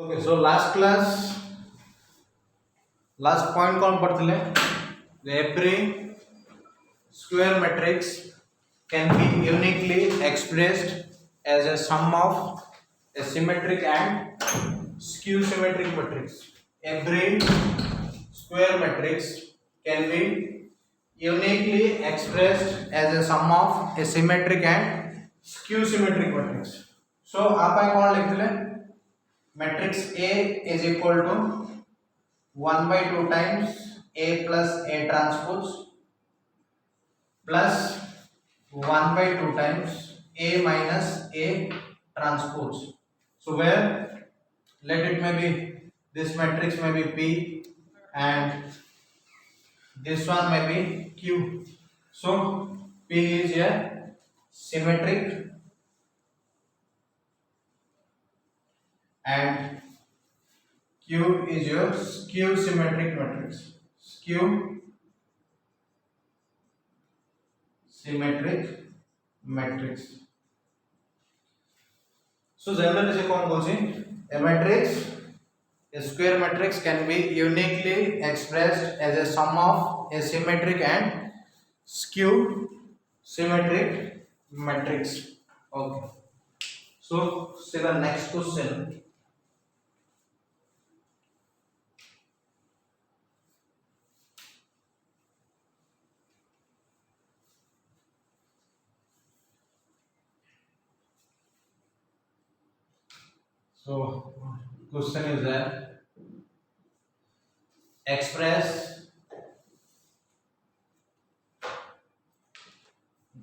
Okay so last point कौन पढ़ते every square matrix can be uniquely expressed as a sum of a symmetric and skew symmetric matrix. Every square matrix can be uniquely expressed as a sum of a symmetric and skew symmetric matrix. So आप कौन लिखते हैं matrix A is equal to 1 by 2 times A plus A transpose plus 1 by 2 times A minus A transpose. So where let it may be this matrix may be P and this one may be Q. So P is a symmetric and Q is your skew symmetric matrix. Skew symmetric matrix. So generally से कौन बोलছি a matrix a square matrix can be uniquely expressed as a sum of a symmetric and skew symmetric matrix. Okay, so see the next question. So question is that express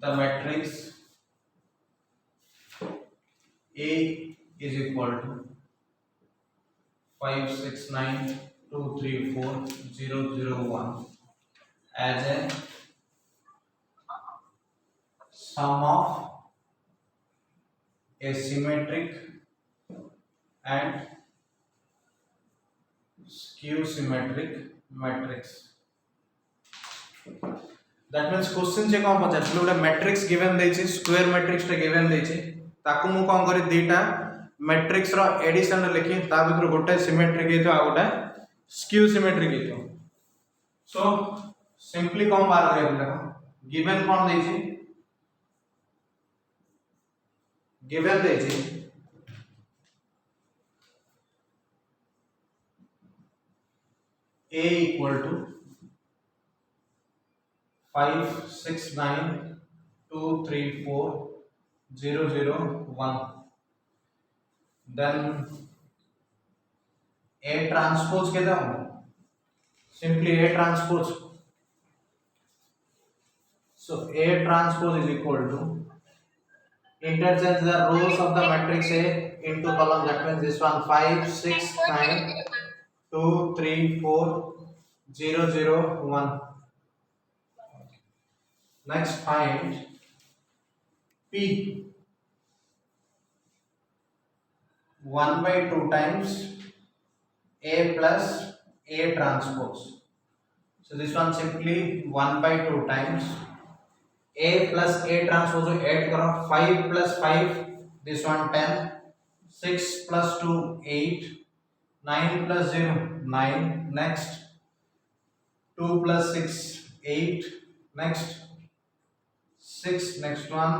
the matrix A is equal to 5 6 9 2 3 4 0 0 1 as a sum of a symmetric and skew symmetric matrix. That means question जे कौन पचार गोटे matrix given देछि square matrix टे given देछि ताकू मु कौन करी दीटा matrix रो addition लिखि ता भीतर गोटे सिमेट्रिक हेतो आ गोटे स्क्यू सिमेट्रिक हेतो. सो सिंपली कौन बाहर कर देखो गिवन कौन देछि गिवन देछि A equal to 5 6 9 2 3 4 0 0 1. Then A transpose के दाओ simply A transpose. So A transpose is equal to interchange the rows of the matrix A into column. That means this one 5 6 9 2 3 4 0 0 1. Next find P 1 by 2 times A plus A transpose. So this one simply 1 by 2 times A plus A transpose add करो 5 plus 5 this one 10 6 plus 2 8 9 plus 0 9 next 2 plus 6 8 next 6 next one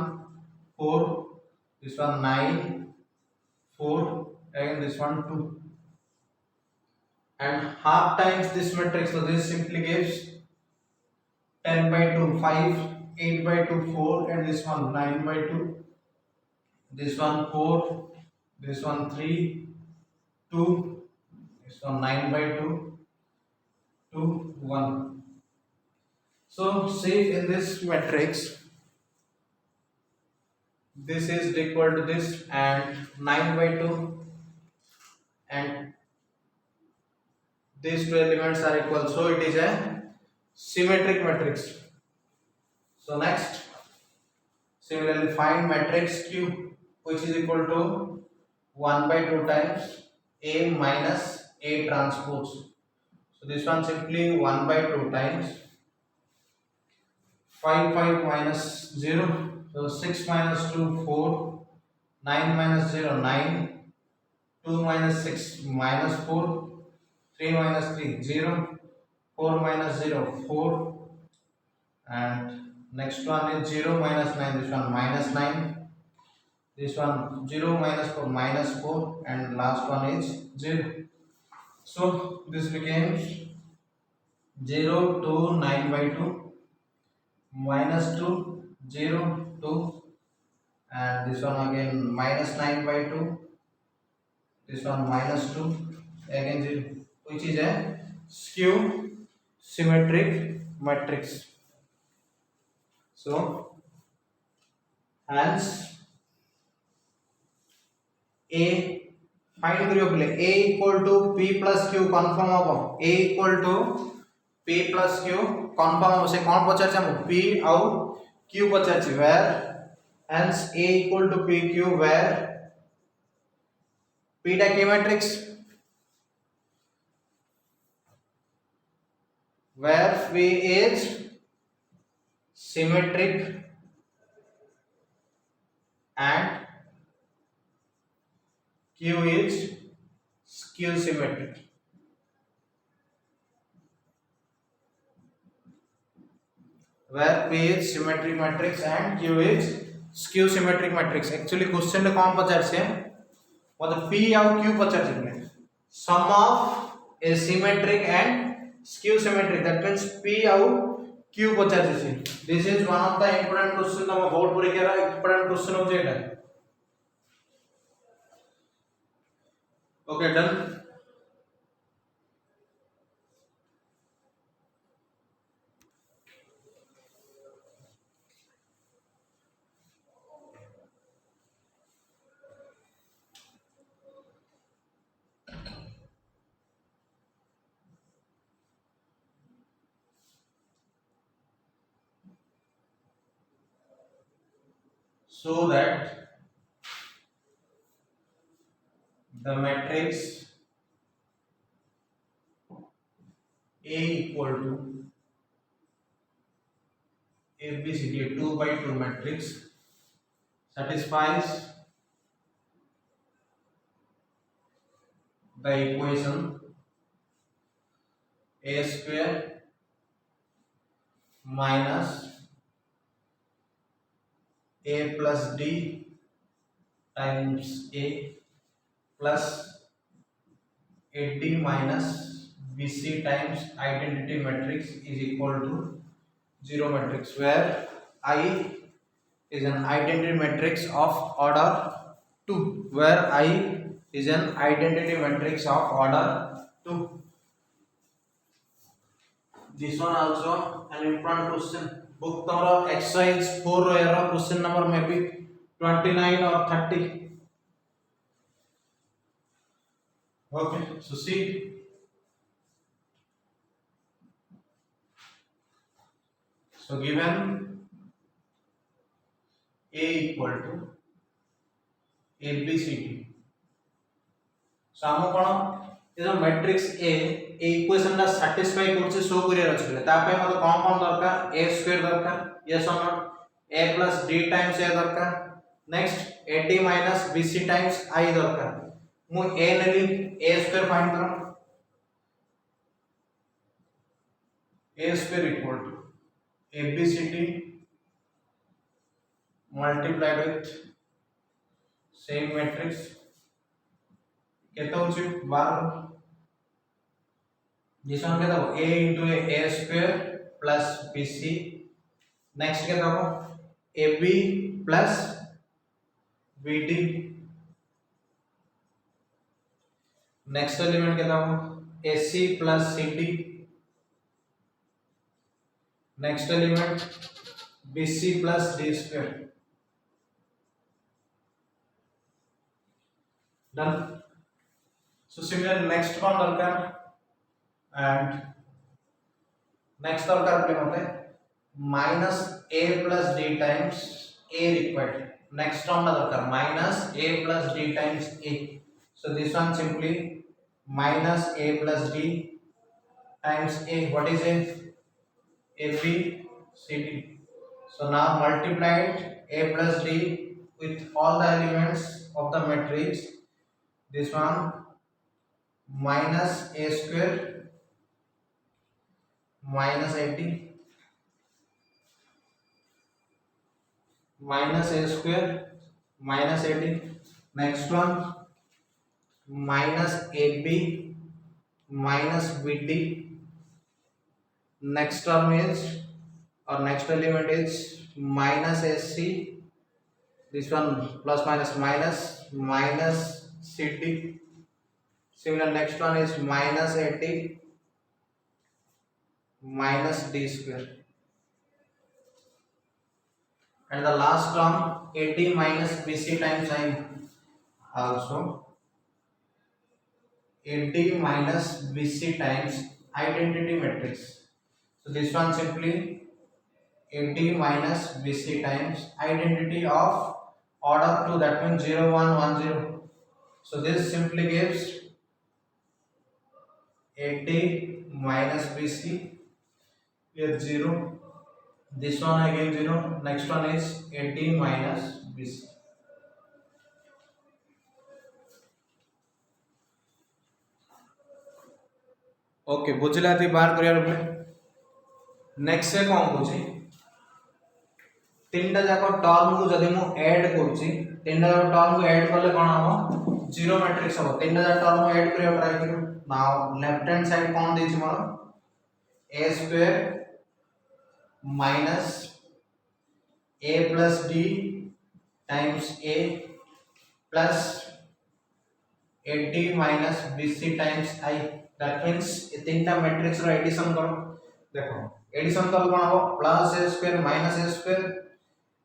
4 this one 9 4 and this one 2 and half times this matrix. So this simply gives 10 by 2 5 8 by 2 4 and this one 9 by 2 this one 4 this one 3 2 this one 9 by 2 2 1. So see in this matrix this is equal to this and 9 by 2 and these two elements are equal, so it is a symmetric matrix. So next similarly find matrix Q which is equal to 1 by 2 times A minus A transpose. So this one simply 1 by 2 times 5 5 minus 0. So 6 minus 2 4 9 minus 0 9 2 minus 6 minus 4, 3 minus 3 0, 4 minus 0 4, and next one is 0 minus 9, this one minus 9, this one 0 minus 4 minus 4, and last one is 0. So this becomes 0 to 9 by 2 minus 2 0 2, and this one again minus 9 by 2, this one minus 2 again 0, which is a skew symmetric matrix. So hence A find करियो A equal to P plus Q confirm हम A equal to P plus Q confirm हम से कौन पचार हम P और Q पचार ची where hence A equal to PQ where P टा Q matrix where P is symmetric and Q is skew symmetric. Where P is symmetric matrix and Q is skew symmetric matrix. Actually question में कौन पचार से मतलब P और Q पचार से sum of a symmetric and skew symmetric, that means P और Q पचार से. This is one of the important question तम board परीक्षा रा important question हो जाएगा. Okay, done. So that the matrix A equal to ABCD 2 by 2 matrix satisfies the equation A square minus A plus D times A plus AD minus BC times identity matrix is equal to 0 matrix, where I is an identity matrix of order 2, where I is an identity matrix of order 2. This one also an important question. Book tomorrow exercise 4 error question number maybe 29 or 30. Okay, so see. So given A equal to ABCD. So हम कौन ये जो matrix a equation ला satisfy करछे show करियर अछि ता पे मते कोन कोन दरकार a स्क्वायर दरकार यस और not a plus d times a दरकार next ad minus bc times i दरकार मु a नेली a स्क्वायर फाइंड करो a square equal to abcd multiplied with same matrix केता होची 12 this one केता हो a into a square plus bc next केता हो ab plus bd next element केता हो ac plus cd next element bc plus d square done. So similar next one दरकार and next दरकार पे होते minus a plus d times a required. Next term दरकार minus a plus d times a. So this one simply minus a plus d times a. What is a? A b c d. So now multiplied a plus d with all the elements of the matrix. this one minus a square minus 80 minus a square minus 80. Next one minus ab minus bd. Next term is or next element is minus sc. This one plus minus minus minus cd. Similar next one is minus 80 minus d square. And the last term 80 minus bc times I also 80 minus bc times identity matrix. So this one simply 80 minus bc times identity of order 2, that means 0 1 1 0. So this simply gives 80 minus bc, here 0, this one again 0, next one is 80 minus bc. Okay बुझला थी बाहर career पे। Next से कौन बुझी तीनटा जाक term को जदि मु ऐड करूची, तीनटा जाक टर्म को ऐड करले कोन हो जीरो मैट्रिक्स हो। तीनटा जाक टर्म ऐड करिया ट्राई करू। नाउ लेफ्ट हैंड साइड कोन देछि मोर a square minus a plus d times a plus 80 minus bc times i। That means ये तीनटा मैट्रिक्स रो एडिशन करो। देखो एडिशन तो कोन हो plus a square minus a square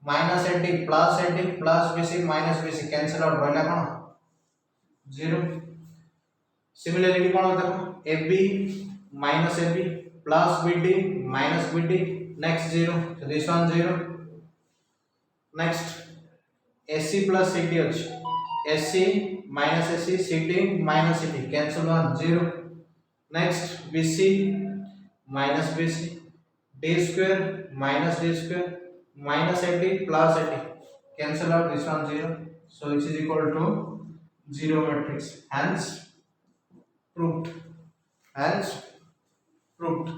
minus 80 plus bc minus bc cancel out रहला कोन 0। Similarly कोन हो देखो ab minus ab plus bd minus bd next 0, so this one 0। Next ac plus cd अछि ac minus ac cd minus cd cancel 1 0। Next bc minus bc d square minus d square minus 80 plus 80 cancel out this one 0, so which is equal to 0 matrix, hence proved, hence proved।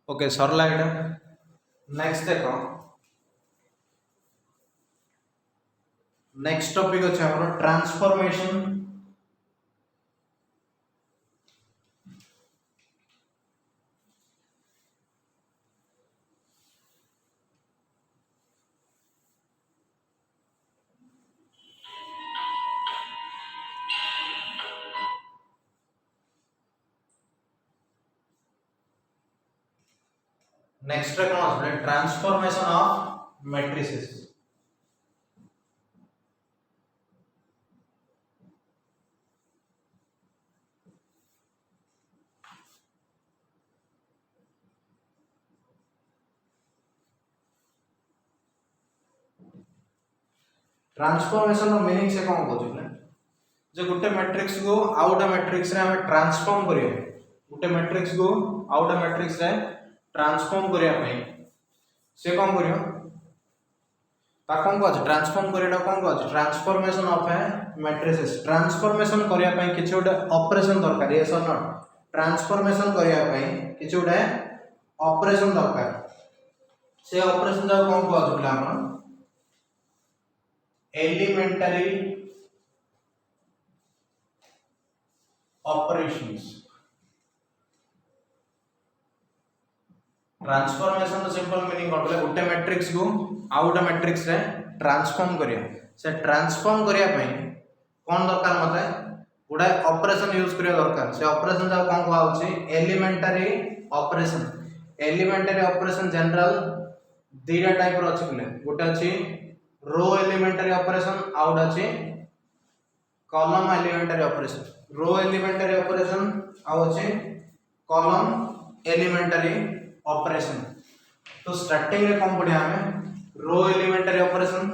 Okay सरला एटा। Next देखो next topic अछि हमर transformation. Next रे कोन आसले transformation of matrices. Transformation रो meaning से कोन बुझिले जे गुटे मैट्रिक्स को आउटा मैट्रिक्स रे हम ट्रांसफॉर्म करियो। गुटे मैट्रिक्स को आउटा मैट्रिक्स रे ट्रांसफॉर्म करिया पई से कोन करियो ता कोन को अछि ट्रांसफॉर्म करियाटा कोन को अछि transformation of A matrices. Transformation करिया पई किछ गोटे ऑपरेशन दरकार, यस और नॉट। ट्रांसफॉर्मेशन करिया पई किछ गोटे ऑपरेशन दरकार, से ऑपरेशन जा कोन को अछि हम elementary operations. Transformation simple meaning कोन गोटे मैट्रिक्स को आउटा मैट्रिक्स रे ट्रांसफॉर्म करिया। से ट्रांसफॉर्म करिया पई कोन दरकार मते गोटे ऑपरेशन यूज करिया दरकार। से ऑपरेशन जा कोन को आउची elementary operation. Elementary operation general दीटा टाइप रो अछि बोले गोटे अछि रो एलिमेंटरी ऑपरेशन आउट अछि column elementary operation. Row elementary operation आउ अछि कॉलम एलिमेंटरी ऑपरेशन। तो स्टार्टिंग रे कोन पढिया हमें रो एलिमेंटरी ऑपरेशन,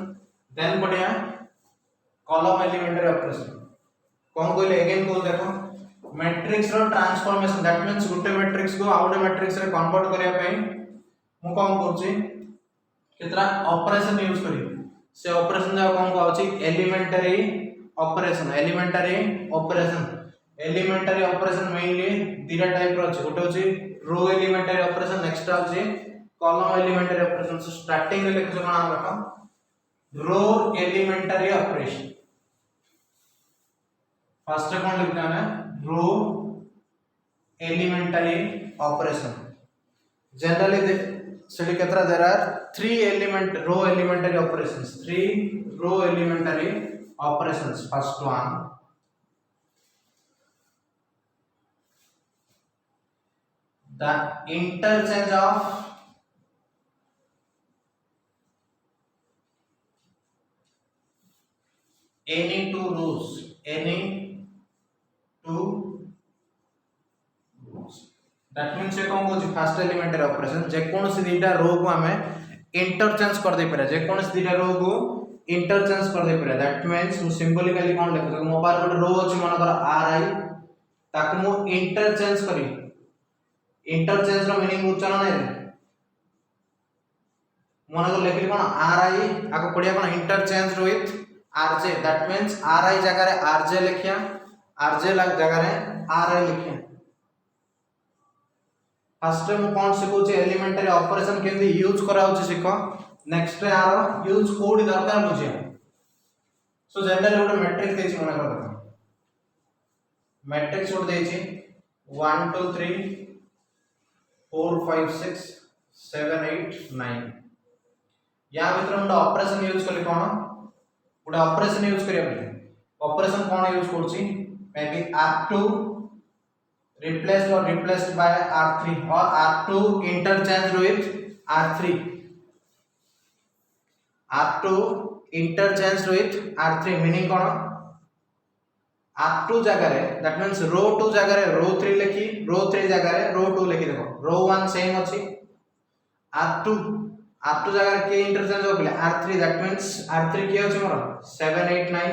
देन पढिया कॉलम एलिमेंटरी ऑपरेशन। कोन कोइले अगेन को देखो matrix row transformation, that means गुटे मैट्रिक्स को आउटे मैट्रिक्स रे कन्वर्ट करिया पई मु कोन करछि केतरा ऑपरेशन यूज करी से ऑपरेशन जा कोन को आउची elementary operation elementary operation mainly दीटा टाइप रो अछि गोटे अछि रो एलिमेंटरी ऑपरेशन नेक्स्ट अछि column elementary operation so starting रे लिखो कोन रखो रो एलिमेंटरी ऑपरेशन फर्स्ट कोन लिखना है रो एलिमेंटरी ऑपरेशन जनरली सेठी केतरा there are 3 element row elementary operations 3 row elementary operations first one the interchange of any two rows that means ये कौन कोची फर्स्ट एलिमेंटरी ऑपरेशन जे कौन सी दीटा रो को हमें इंटरचेंज कर दे परे जे कौन सी दीटा रो को इंटरचेंज कर दे परे दैट मींस मु सिंबॉलिकली कौन लिख तो मो पार गोटे रो अछि मन कर आर आई ताकू मु इंटरचेंज करी इंटरचेंज रो मीनिंग बुझछन नै मन को लिखली कोन आर आई आको पडिया कोन interchange with R J that means R I जगह रे आर जे लिखिया आर जे जगह रे आर आई लिखिया फर्स्ट मु कोन सिखौ जे एलिमेंटरी ऑपरेशन केंदी यूज करा होची सिखो नेक्स्ट रे आरो यूज कोड दरकार बुझिया सो जनरल गोटे मैट्रिक्स देछि मन कर मैट्रिक्स उठ देछि 1 2 3 4 5 6 7 8 9 या भीतर हम ऑपरेशन यूज करले कोन गोटे ऑपरेशन यूज करिया पड़े ऑपरेशन कोन यूज करछि may be r2 replaced by r3 or r2 interchanged with r3 meaning cone r2 जगह रे दैट मींस रो 2 जगह रे रो 3 लिखी रो 3 जगह रे रो 2 लिखि देखो रो 1 सेम अछि r2 जगह रे के इंटरचेंज हो गेले r3 दैट मींस r3 के अछि मोर 7 8 9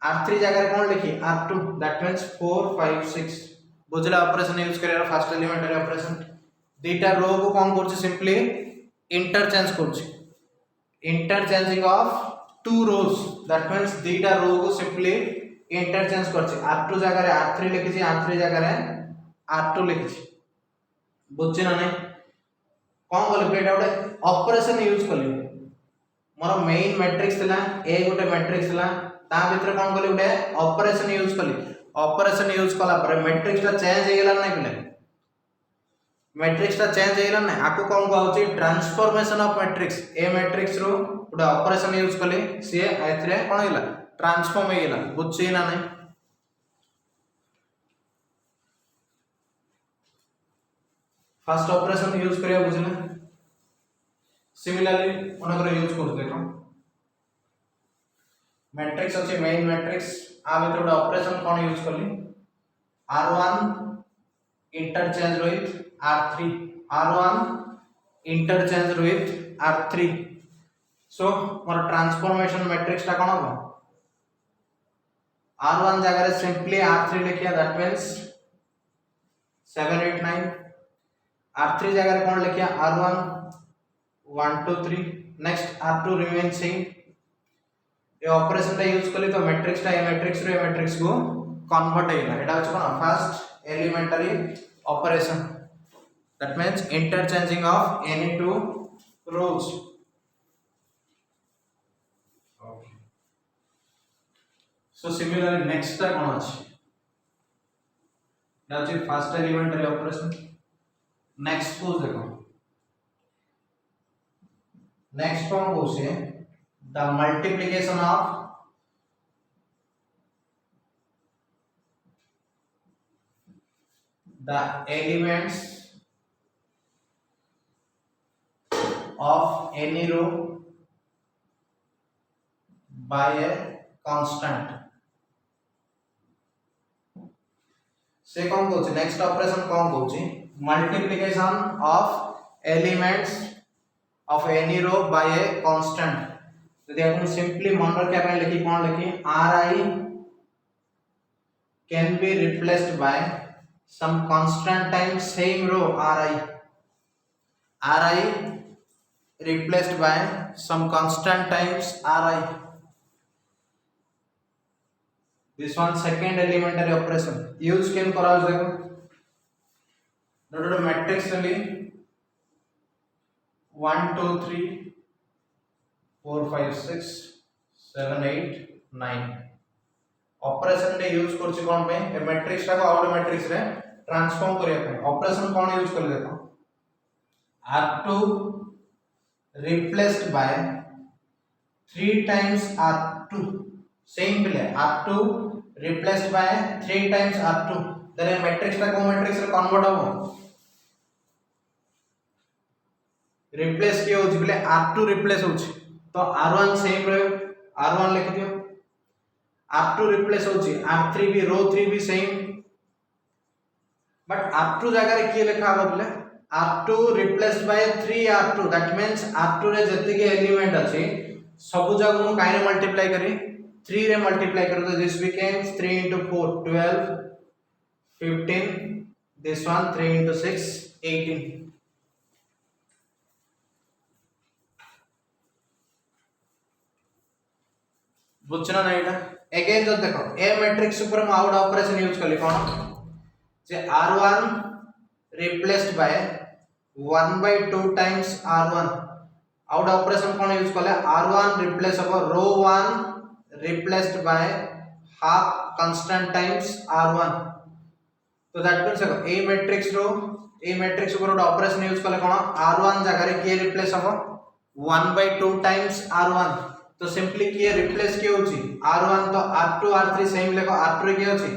r3 जगह रे कोन लिखी r2 दैट मींस 4 5 6 बुझला ऑपरेशन यूज करिया फर्स्ट एलिमेंटरी ऑपरेशन दीटा रो को कोन करछ सिंपली इंटरचेंज करछ interchanging of two rows that means दीटा रो को सिंपली इंटरचेंज करछ r2 जगह रे r3 लिखि छी r3 जगह रे r2 लिखि छी बुझछ ना नै कोन बोले बेटा ओटे ऑपरेशन यूज करली मोर मेन मैट्रिक्स थिला ए गोटे मैट्रिक्स थिला ता भीतर कोन करली ओटे ऑपरेशन यूज करली ऑपरेशन यूज कला पर मैट्रिक्स टा चेंज हे गेला नै पिले मैट्रिक्स टा चेंज हे गेला नै आको कोन कहउची transformation of matrix A matrix row ओटा ऑपरेशन यूज कले से एथरे कोन हेला ट्रांसफॉर्म हे गेला बुझछि ना नै फर्स्ट ऑपरेशन यूज करिया बुझना सिमिलरली ओनकर यूज कर देखो मैट्रिक्स अछि मेन मैट्रिक्स आ भीतर ओटा ऑपरेशन कोन यूज करली r1 interchange with r3 r1 interchange with r3 so more transformation matrix ता कोन हो r1 जगह रे सिंपली r3 लिखिया दैट मींस 7 8 9 r3 जगह रे कोन लिखिया r1 1 2 3 next r2 remain same ये ऑपरेशन टा यूज करली तो मैट्रिक्स टा ए मैट्रिक्स को कन्वर्ट हेला एटा अछि कोन first elementary operation that means interchanging of any two rows okay so similarly next टा कोन अछि एटा अछि फर्स्ट एलिमेंटरी ऑपरेशन नेक्स्ट को देखो नेक्स्ट कोन होसे the multiplication of the elements of any row by a constant से कौन कहउची नेक्स्ट ऑपरेशन कौन कहउची multiplication of elements of any row by a constant यदि आपण सिंपली मन रखिया ପାଇଁ लिखि कोन लिखि ri can be replaced by some constant times same row ri replaced by some constant times Ri. This one second elementary operation use can करा जाएगा note matrix ली 1 2 3 4 5 6 7 8 9 operation रे यूज करछि कोन पे ए मैट्रिक्स टा को आउट मैट्रिक्स रे transform करिया पे ऑपरेशन कोन यूज कर देखो r2 replaced by 3 times r2 same play r2 replaced by 3 times r2 then matrix टा को मैट्रिक्स रे कन्वर्ट हो रिप्लेस किया होछि प्ले r2 रिप्लेस होछि तो r1 सेम रहे r1 लिख दियो r2 रिप्लेस होछि r3 भी रो 3 भी सेम बट r2 जगह रे की लिखा हो play r2 replaced by 3r2 that means r2 रे जति के एलिमेंट अछि सब जगह मु काहे मल्टीप्लाई करी 3 रे मल्टीप्लाई कर तो this becomes 3 into 4 12 15 this one 3 into 6 18 बुझना ना एटा अगेन जो देखो ए मैट्रिक्स ऊपर हम आउट ऑपरेशन यूज करली कोन जे r1 replaced by 1/2 times r1 out operation cone use करले r1 रिप्लेस हो रो 1 replaced by half constant times r1 तो दैट मींस ए मैट्रिक्स ऊपर ऑपरेशन यूज करले कोन r1 जगह रे के रिप्लेस हो 1/2 टाइम्स r1 तो सिंपली किए रिप्लेस किए होची r1 तो r2 r3 सेम लेको r2 रे किए होची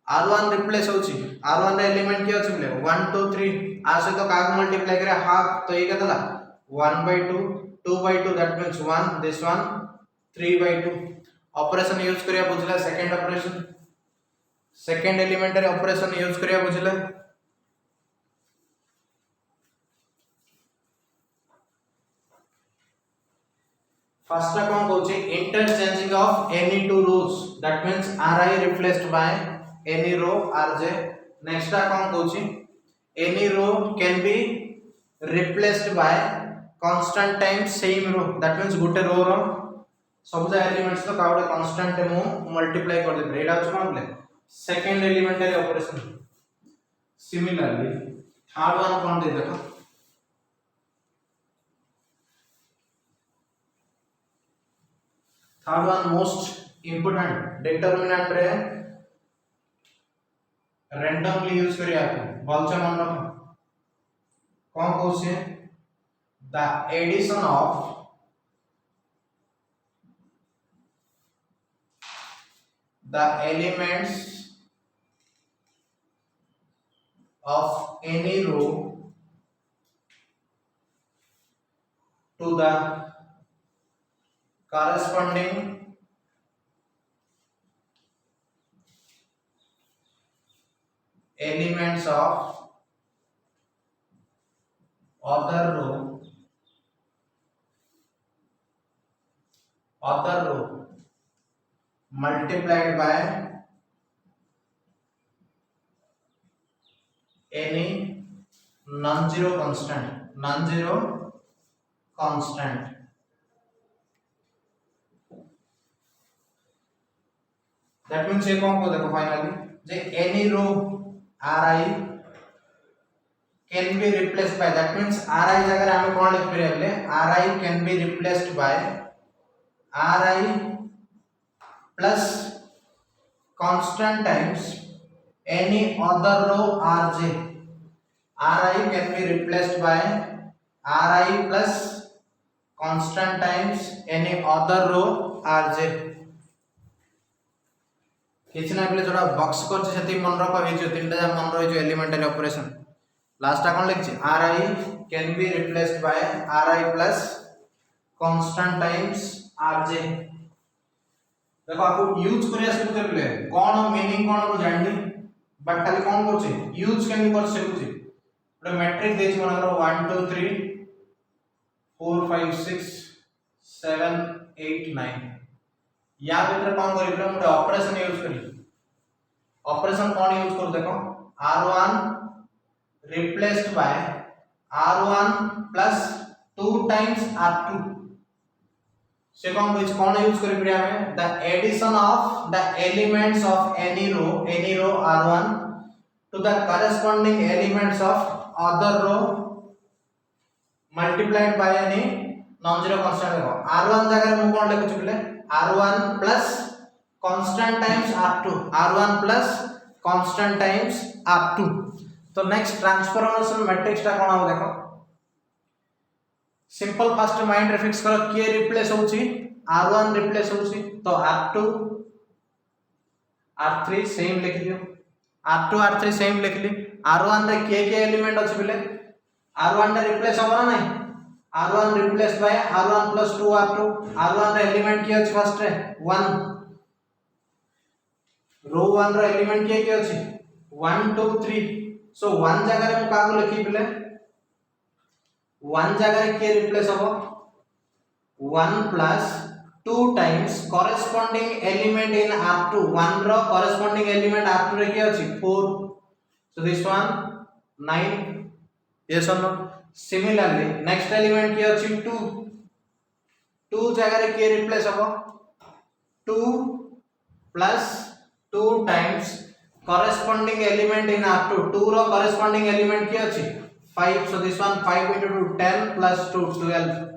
r1 रिप्लेस होची r1 रे एलिमेंट किए होची बोले 1 2 3 आ से तो काग मल्टीप्लाई करे हाफ तो ये केतला 1/2 2/2 that means 1 this one 3/2 operation use करिया बुझला second operation second elementary operation use करिया बुझला फर्स्ट कौन कहूची interchanging of any two rows that means ri replaced by any row rj next कौन कहूची any row can be replaced by constant times same row that means गुटे row रो सब जा elements तो काउडे कांस्टेंट मु मल्टीप्लाई कर दे एटा कोन बोले second elementary operation similarly third one कोन दे देखो third one most important determinant रे रैंडमली यूज करिया बोलचा मन रखो कौन कहउछे the addition of the elements of any row to the corresponding elements of other row multiplied by any non-zero constant that means ये कौन को देखो finally J any row ri can be replaced by that means ri जगह हमें कौन लिख परिबले ri can be replaced by ri plus constant times any other row rj ri can be replaced by ri plus constant times any other row rj किछ ना पले जोड़ा box कर सेति मन रखो हे जो तीनटा जा मन रही जो एलिमेंटरी ऑपरेशन लास्ट कोन लिखछि ri can be replaced by ri plus constant times rj देखो आपको यूज करिया से पले कोन मीनिंग कोन को जाननी बट खाली कोन करछे यूज केन कर सकछि ଗୋଟେ मैट्रिक्स देछि मनकर 1 2 3 4 5 6 7 8 9 या भीतर कोन करी हम ऑपरेशन यूज करी ऑपरेशन कोन यूज कर देखो r1 replaced by R1 plus 2 times R2 से कौन यूज करी पड़े हमें the addition of the elements of any row R1 to the corresponding elements of other row multiplied by any non-zero constant देखो R1 जगह में कौन लिखु चुकले R1 plus constant times R1 plus constant times R2 तो next transformation matrix टा कौन हो देखो सिंपल फर्स्ट माइंड रे फिक्स करो के रिप्लेस होची R1 रिप्लेस होची तो R2 R3 सेम लिख दियो R2 R3 सेम लिख ली R1 रे के एलिमेंट अछि बोले R1 रे रिप्लेस होबा ना R1 replace by R1 plus 2 R2 R1 रे एलिमेंट के अछि फर्स्ट रे 1 रो 1 रे एलिमेंट के अछि 1 2 3 सो 1 जगह रे का को लिखि बोले 1 जगह रे के रिप्लेस होबो 1 plus 2 times corresponding element in R2 1 row corresponding element R2 रे के अछि 4 so this one 9 yes or no similarly next element के अछि 2 2 जगह रे के रिप्लेस होबो 2 plus 2 times corresponding element in R2 2 row corresponding element के अछि 5 so this one 5 into 2 10 plus 2 12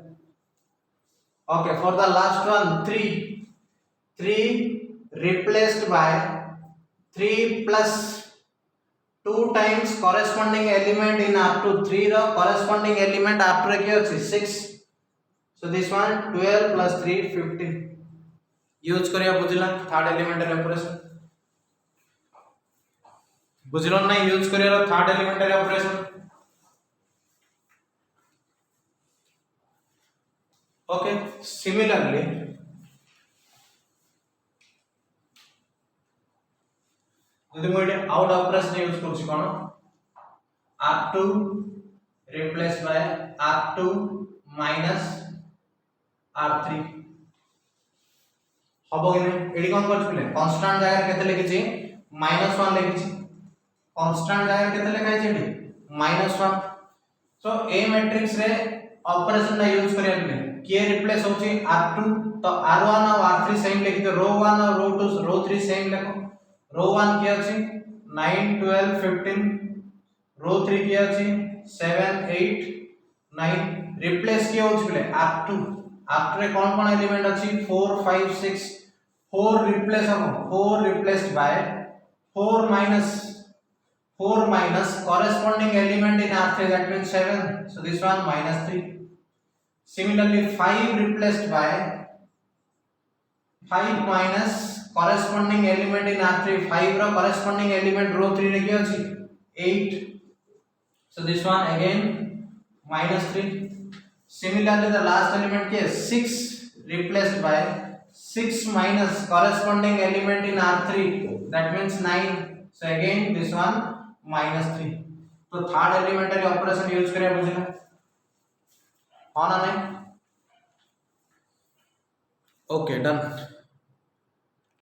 okay for the last one 3 replaced by 3 plus 2 times corresponding element in R2 3 row corresponding element R2 रे के अछि 6 so this one 12 plus 3 15 use करिया बुझला third elementary operation बुझलो ना use करिया third elementary operation okay similarly যদি মই এটা আউট অপারেশন ইউজ করছি কোন R2 replaced by R2 minus R3 হবো কি না এডি কোন করছিলে কনস্ট্যান্ট জায়গা কেতে লিখিছি -1 লিখিছি কনস্ট্যান্ট জায়গা কেতে লেখাইছি এডি -1 সো এ ম্যাট্রিক্স রে ऑपरेशन ना यूज करिया ने के रिप्लेस होची R2 तो R1 और R3 सेम लिख दो रो 1 और रो 2 रो 3 सेम लिखो रो 1 के अछि 9 12 15 रो 3 के अछि 7 8 9 रिप्लेस के होची बोले R2 रे कोन कोन एलिमेंट अछि 4 5 6 4 रिप्लेस हो 4 replaced by 4 minus corresponding element in R3 that means 7 so this one -3 similarly 5 replaced by 5 minus corresponding element in R3 5 row corresponding element row 3 रे के अछि 8 so this one again -3 similarly the last element के 6 replaced by 6 minus corresponding element in R3 that means 9 so again this one -3 तो third elementary operation use करिया बुझना हां ना नहीं ओके डन